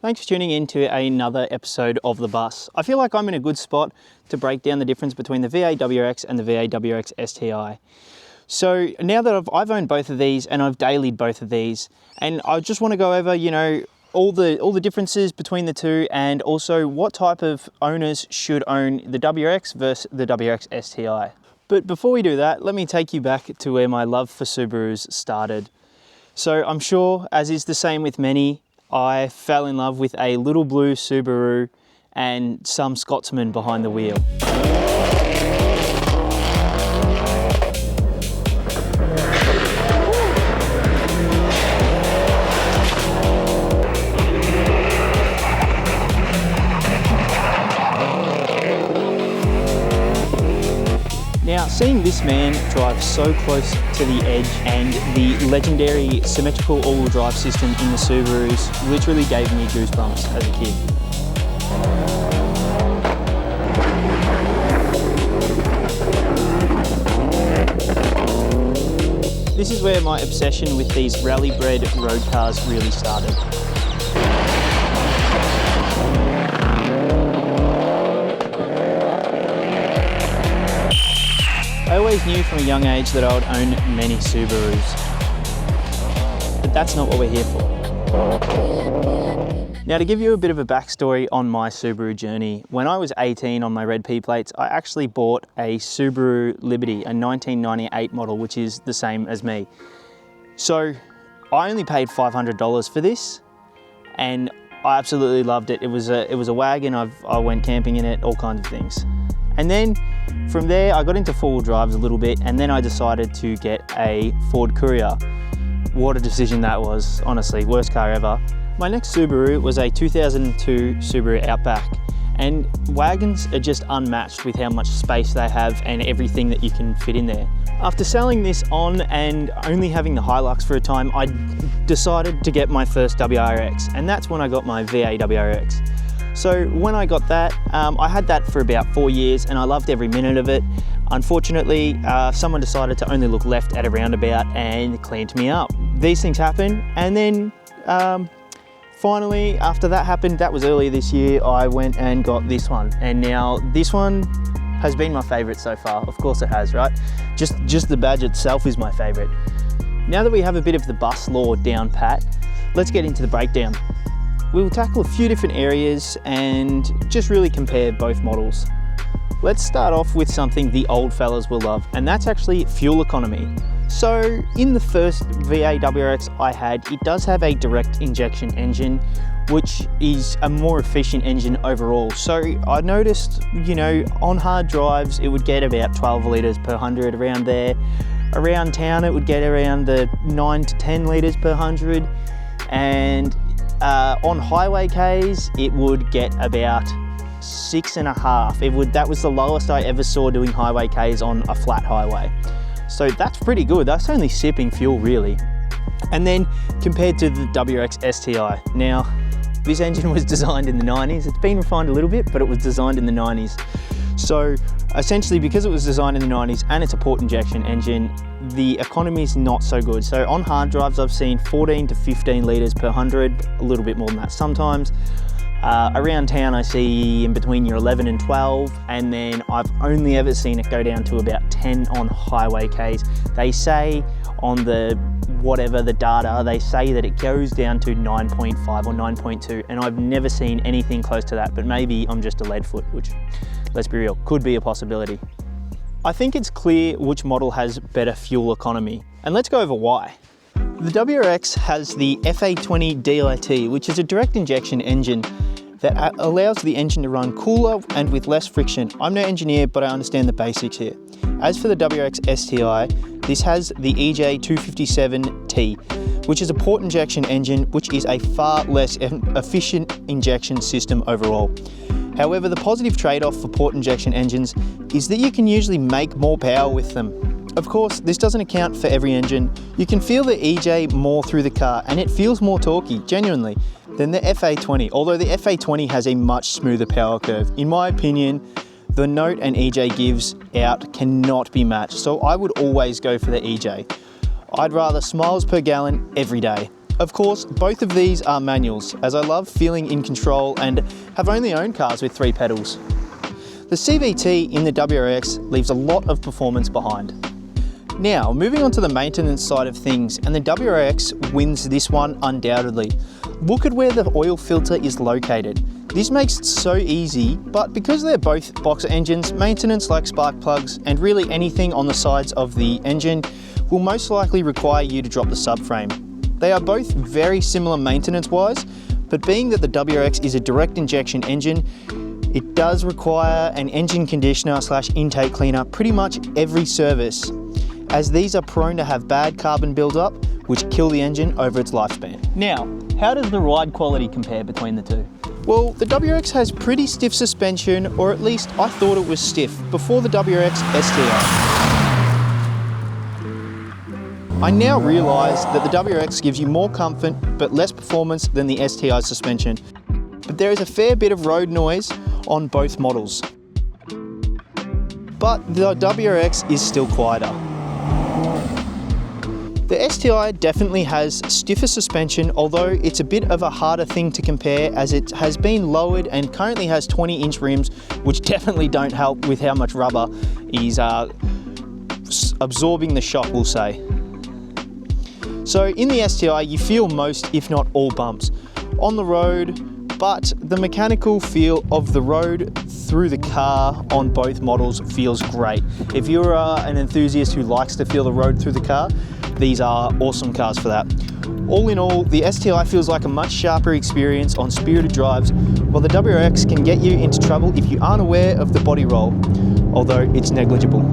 Thanks for tuning in to another episode of The Bus. I feel like I'm in a good spot to break down the difference between the VA WRX and the VA WRX STI. So now that I've owned both of these and I've dailied both of these, and I just want to go over, all the differences between the two, and also what type of owners should own the WRX versus the WRX STI. But before we do that, let me take you back to where my love for Subarus started. So I'm sure, as is the same with many, I fell in love with a little blue Subaru and some Scotsman behind the wheel. Now, seeing this man drive so close to the edge and the legendary symmetrical all-wheel drive system in the Subarus literally gave me goosebumps as a kid. This is where my obsession with these rally-bred road cars really started. I always knew from a young age that I would own many Subarus, but that's not what we're here for. Now, to give you a bit of a backstory on my Subaru journey, when I was 18 on my red P plates, I actually bought a Subaru Liberty, a 1998 model, which is the same as me. So I only paid $500 for this, and I absolutely loved it. It was a wagon. I went camping in it, all kinds of things. And then from there, I got into four-wheel drives a little bit, and then I decided to get a Ford Courier. What a decision that was, honestly, worst car ever. My next Subaru was a 2002 Subaru Outback, and wagons are just unmatched with how much space they have and everything that you can fit in there. After selling this on and only having the Hilux for a time, I decided to get my first WRX, and that's when I got my VA WRX. So when I got that, I had that for about 4 years and I loved every minute of it. Unfortunately, someone decided to only look left at a roundabout and cleaned me up. These things happen, and then finally, after that happened, that was earlier this year, I went and got this one. And now this one has been my favorite so far. Of course it has, right? Just the badge itself is my favorite. Now that we have a bit of the bus lore down pat, let's get into the breakdown. We will tackle a few different areas and just really compare both models. Let's start off with something the old fellas will love, and that's actually fuel economy. So in the first VA WRX I had, it does have a direct injection engine, which is a more efficient engine overall. So I noticed, on hard drives, it would get about 12 litres per 100 around there. Around town, it would get around the 9 to 10 litres per 100. And on highway Ks, it would get about 6.5. That was the lowest I ever saw doing highway Ks on a flat highway. So that's pretty good. That's only sipping fuel really. And then compared to the WRX STI. Now, this engine was designed in the 90s. It's been refined a little bit, but it was designed in the 90s. So essentially, because it was designed in the 90s and it's a port injection engine, the economy is not so good. So on hard drives, I've seen 14 to 15 litres per 100, a little bit more than that sometimes. Around town, I see in between your 11 and 12, and then I've only ever seen it go down to about 10 on highway Ks. They say on the data, they say that it goes down to 9.5 or 9.2, and I've never seen anything close to that, but maybe I'm just a lead foot, which, let's be real, could be a possibility. I think it's clear which model has better fuel economy, and let's go over why. The WRX has the FA20 DIT, which is a direct injection engine that allows the engine to run cooler and with less friction. I'm no engineer, but I understand the basics here. As for the WRX STI, this has the EJ257T, which is a port injection engine, which is a far less efficient injection system overall. However, the positive trade-off for port injection engines is that you can usually make more power with them. Of course, this doesn't account for every engine. You can feel the EJ more through the car, and it feels more torquey, genuinely, than the FA20, although the FA20 has a much smoother power curve. In my opinion, the note an EJ gives out cannot be matched, so I would always go for the EJ. I'd rather smiles per gallon every day. Of course, both of these are manuals, as I love feeling in control and have only owned cars with 3 pedals. The CVT in the WRX leaves a lot of performance behind. Now, moving on to the maintenance side of things, and the WRX wins this one undoubtedly. Look at where the oil filter is located. This makes it so easy, but because they're both boxer engines, maintenance like spark plugs and really anything on the sides of the engine will most likely require you to drop the subframe. They are both very similar maintenance-wise, but being that the WRX is a direct injection engine, it does require an engine conditioner / intake cleaner pretty much every service, as these are prone to have bad carbon buildup, which kill the engine over its lifespan. Now, how does the ride quality compare between the two? Well, the WRX has pretty stiff suspension, or at least I thought it was stiff before the WRX STI. I now realise that the WRX gives you more comfort but less performance than the STI suspension, but there is a fair bit of road noise on both models. But the WRX is still quieter. The STI definitely has stiffer suspension, although it's a bit of a harder thing to compare as it has been lowered and currently has 20-inch rims, which definitely don't help with how much rubber is absorbing the shock, we'll say. So in the STI, you feel most, if not all, bumps on the road, but the mechanical feel of the road through the car on both models feels great. If you're an enthusiast who likes to feel the road through the car, these are awesome cars for that. All in all, the STI feels like a much sharper experience on spirited drives, while the WRX can get you into trouble if you aren't aware of the body roll, although it's negligible.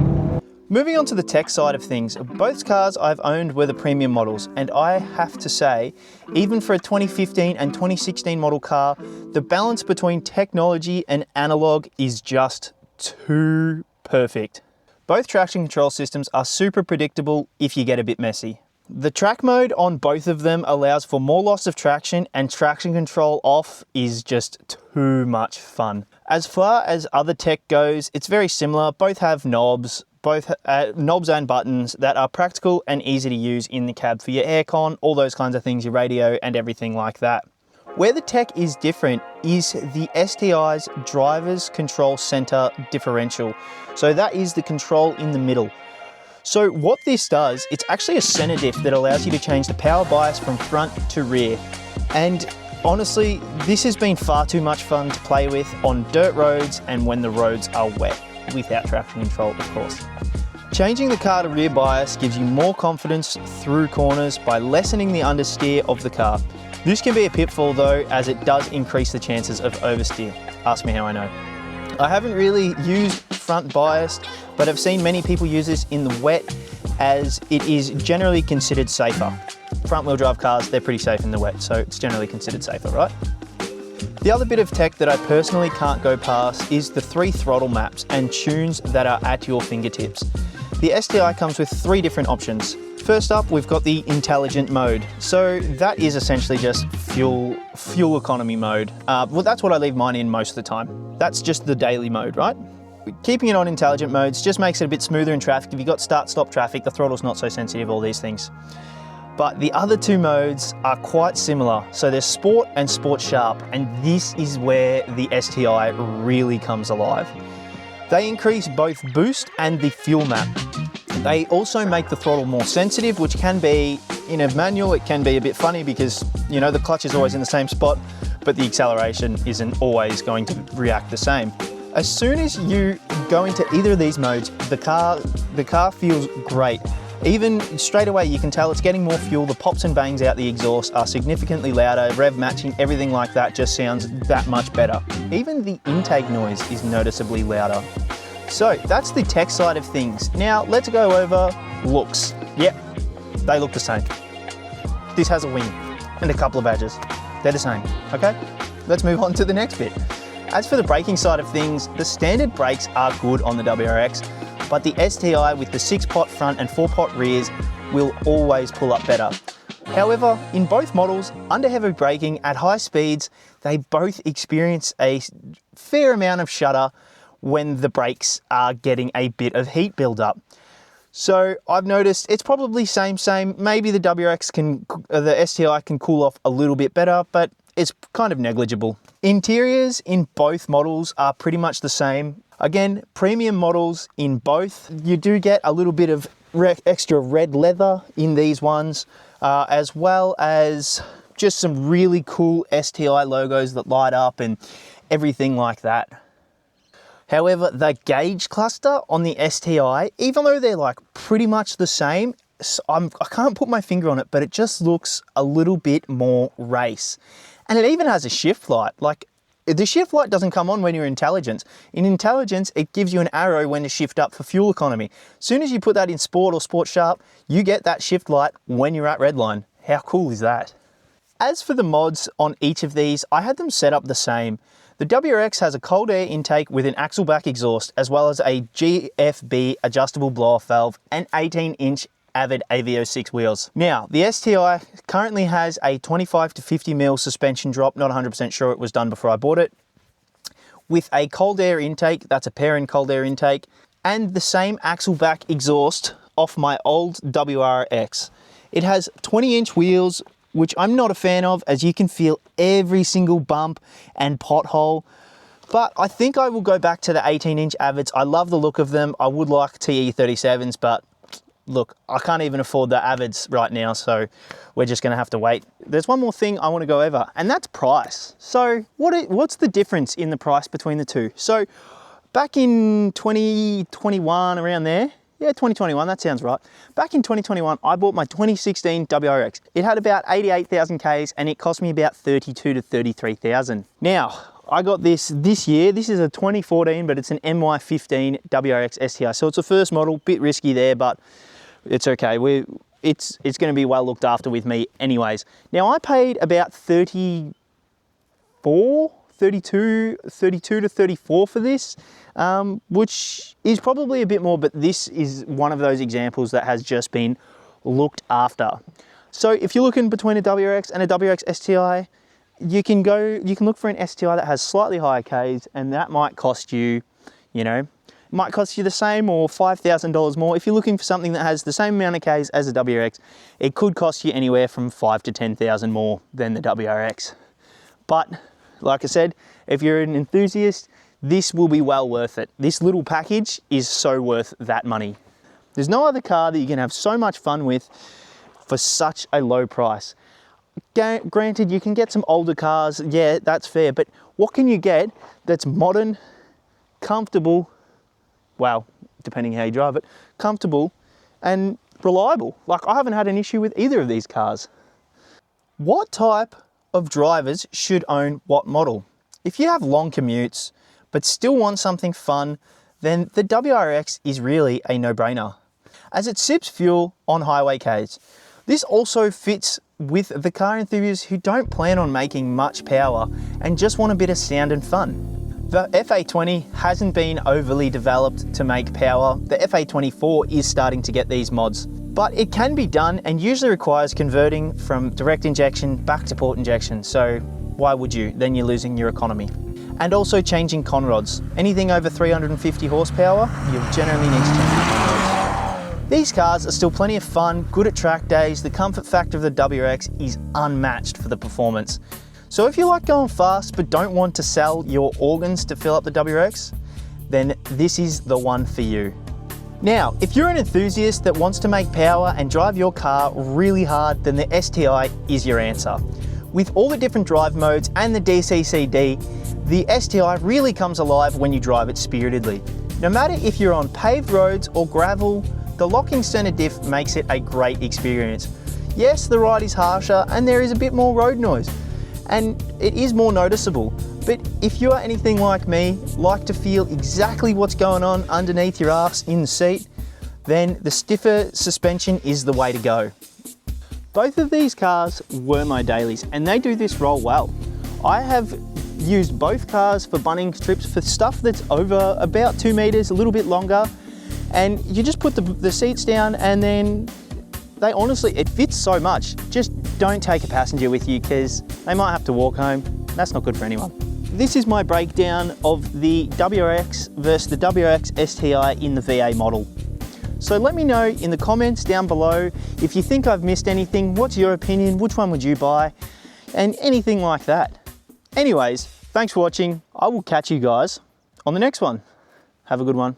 Moving on to the tech side of things, both cars I've owned were the premium models, and I have to say, even for a 2015 and 2016 model car, the balance between technology and analog is just too perfect. Both traction control systems are super predictable if you get a bit messy. The track mode on both of them allows for more loss of traction, and traction control off is just too much fun. As far as other tech goes, it's very similar. Both have knobs and buttons that are practical and easy to use in the cab for your aircon, all those kinds of things, your radio and everything like that. Where the tech is different is the STI's driver's control center differential. So that is the control in the middle. So what this does, it's actually a center diff that allows you to change the power bias from front to rear. And honestly, this has been far too much fun to play with on dirt roads and when the roads are wet, without traction control, of course. Changing the car to rear bias gives you more confidence through corners by lessening the understeer of the car. This can be a pitfall though, as it does increase the chances of oversteer. Ask me how I know. I haven't really used front biased, but I've seen many people use this in the wet as it is generally considered safer. Front wheel drive cars, they're pretty safe in the wet, so it's generally considered safer, right? The other bit of tech that I personally can't go past is the 3 throttle maps and tunes that are at your fingertips. The STI comes with 3 different options. First up, we've got the intelligent mode. So that is essentially just fuel economy mode. Well, that's what I leave mine in most of the time. That's just the daily mode, right? Keeping it on intelligent modes just makes it a bit smoother in traffic. If you've got start-stop traffic, the throttle's not so sensitive, all these things. But the other 2 modes are quite similar. So there's Sport and Sport Sharp, and this is where the STI really comes alive. They increase both boost and the fuel map. They also make the throttle more sensitive, which can be, in a manual, it can be a bit funny because, you know, the clutch is always in the same spot, but the acceleration isn't always going to react the same. As soon as you go into either of these modes, the car feels great. Even straight away, you can tell it's getting more fuel. The pops and bangs out the exhaust are significantly louder. Rev matching, everything like that just sounds that much better. Even the intake noise is noticeably louder. So that's the tech side of things. Now let's go over looks. Yep, they look the same. This has a wing and a couple of badges. They're the same, okay? Let's move on to the next bit. As for the braking side of things, the standard brakes are good on the WRX, but the STI with the 6-pot front and 4-pot rears will always pull up better. However, in both models, under heavy braking at high speeds, they both experience a fair amount of shudder when the brakes are getting a bit of heat build-up. So I've noticed it's probably same. Maybe the the STI can cool off a little bit better, but it's kind of negligible. Interiors in both models are pretty much the same. Again, premium models in both. You do get a little bit of extra red leather in these ones, as well as just some really cool STI logos that light up and everything like that. However, the gauge cluster on the STI, even though they're like pretty much the same, I can't put my finger on it, but it just looks a little bit more race. And it even has a shift light. Like, the shift light doesn't come on when you're in Intelligence. In Intelligence, it gives you an arrow when to shift up for fuel economy. As soon as you put that in Sport or Sport Sharp, you get that shift light when you're at redline. How cool is that? As for the mods on each of these, I had them set up the same. The WRX has a cold air intake with an axle back exhaust, as well as a GFB adjustable blow-off valve and 18-inch Avid AV06 wheels. Now, the STI currently has a 25 to 50 mil suspension drop, not 100% sure it was done before I bought it, with a cold air intake, that's a pair-in cold air intake, and the same axle back exhaust off my old WRX. It has 20-inch wheels, which I'm not a fan of, as you can feel every single bump and pothole. But I think I will go back to the 18-inch Avids. I love the look of them. I would like TE37s, but look, I can't even afford the Avids right now, so we're just gonna have to wait. There's one more thing I wanna go over, and that's price. So what's the difference in the price between the two? So back in 2021, around there, yeah, 2021, that sounds right. Back in 2021, I bought my 2016 WRX. It had about 88,000 Ks and it cost me about 32 to 33,000. Now, I got this year. This is a 2014, but it's an MY15 WRX STI. So it's a first model, bit risky there, but it's okay. It's gonna be well looked after with me anyways. Now, I paid about 32 to 34 for this, which is probably a bit more, but this is one of those examples that has just been looked after. So if you're looking between a WRX and a WRX STI, you can look for an STI that has slightly higher Ks, and that might cost you, might cost you the same or $5,000 more. If you're looking for something that has the same amount of Ks as a WRX, it could cost you anywhere from 5 to 10,000 more than the WRX. But like I said, if you're an enthusiast, this will be well worth it. This little package is so worth that money. There's no other car that you can have so much fun with for such a low price. Granted, you can get some older cars, yeah, that's fair, but what can you get that's modern, comfortable, well, depending how you drive it, comfortable and reliable? Like, I haven't had an issue with either of these cars. What type of drivers should own what model? If you have long commutes but still want something fun, then the WRX is really a no-brainer, as it sips fuel on highway Ks. This also fits with the car enthusiasts who don't plan on making much power and just want a bit of sound and fun. The FA20 hasn't been overly developed to make power. The FA24 is starting to get these mods, but it can be done and usually requires converting from direct injection back to port injection. So why would you? Then you're losing your economy. And also changing conrods. Anything over 350 horsepower, you generally need to change the conrods. These cars are still plenty of fun, good at track days. The comfort factor of the WRX is unmatched for the performance. So if you like going fast but don't want to sell your organs to fill up the WRX, then this is the one for you. Now, if you're an enthusiast that wants to make power and drive your car really hard, then the STI is your answer. With all the different drive modes and the DCCD, the STI really comes alive when you drive it spiritedly. No matter if you're on paved roads or gravel, the locking center diff makes it a great experience. Yes, the ride is harsher and there is a bit more road noise, and it is more noticeable. But if you are anything like me, like to feel exactly what's going on underneath your arse in the seat, then the stiffer suspension is the way to go. Both of these cars were my dailies and they do this role well. I have used both cars for Bunnings trips for stuff that's over about 2 meters, a little bit longer, and you just put the seats down and then they honestly, it fits so much. Just don't take a passenger with you because they might have to walk home. That's not good for anyone. This is my breakdown of the WRX versus the WRX STI in the VA model. So let me know in the comments down below if you think I've missed anything, what's your opinion, which one would you buy, and anything like that. Anyways, thanks for watching. I will catch you guys on the next one. Have a good one.